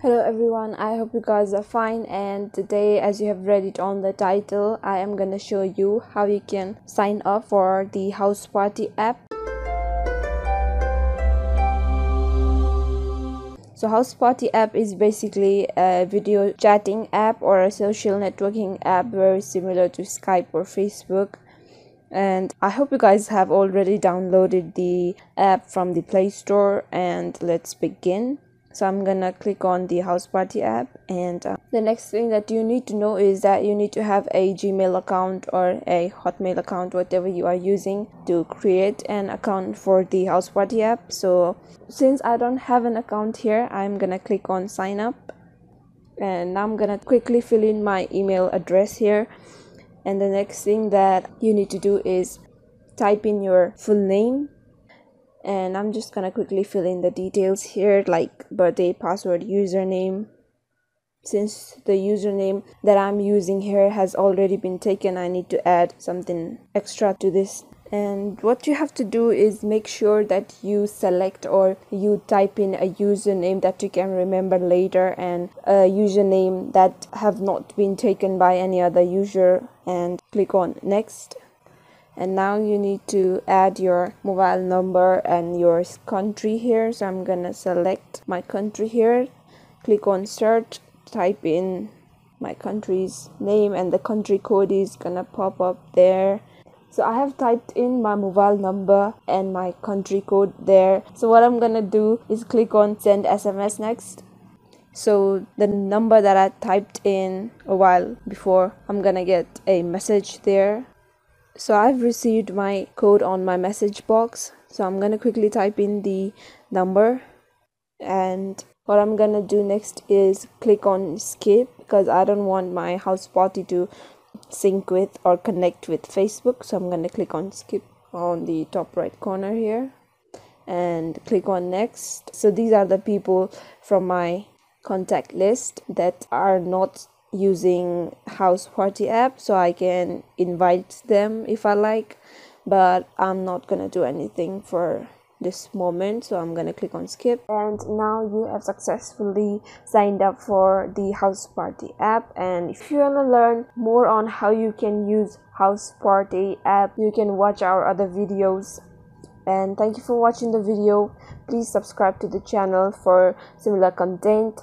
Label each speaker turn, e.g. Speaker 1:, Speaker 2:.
Speaker 1: Hello everyone, I hope you guys are fine, and today, as you have read it on the title, I am gonna show you how you can sign up for the Houseparty app. So Houseparty app is basically a video chatting app or a social networking app very similar to Skype or Facebook. And I hope you guys have already downloaded the app from the Play Store, and let's begin. So I'm gonna click on the Houseparty app, and the next thing that you need to know is that you need to have a Gmail account or a Hotmail account, whatever you are using, to create an account for the Houseparty app. So since I don't have an account here, I'm gonna click on sign up, and now I'm gonna quickly fill in my email address here. And the next thing that you need to do is type in your full name, and I'm just gonna quickly fill in the details here, like birthday, password, username. Since the username that I'm using here has already been taken, I need to add something extra to this. And what you have to do is make sure that you select or you type in a username that you can remember later, and a username that have not been taken by any other user, and click on next. And now you need to add your mobile number and your country here. So I'm gonna select my country here, click on search, type in my country's name, and the country code is gonna pop up there. So I have typed in my mobile number and my country code there. So what I'm gonna do is click on send SMS next. So the number that I typed in a while before, I'm gonna get a message there. So I've received my code on my message box. So I'm gonna quickly type in the number, and what I'm gonna do next is click on skip, because I don't want my Houseparty to sync with or connect with Facebook. So I'm gonna click on skip on the top right corner here and click on next. So these are the people from my contact list that are not using Houseparty app, so I can invite them if I like, but I'm not gonna do anything for this moment. So I'm gonna click on skip, and now you have successfully signed up for the Houseparty app. And if you want to learn more on how you can use Houseparty app, you can watch our other videos. And thank you for watching the video. Please subscribe to the channel for similar content.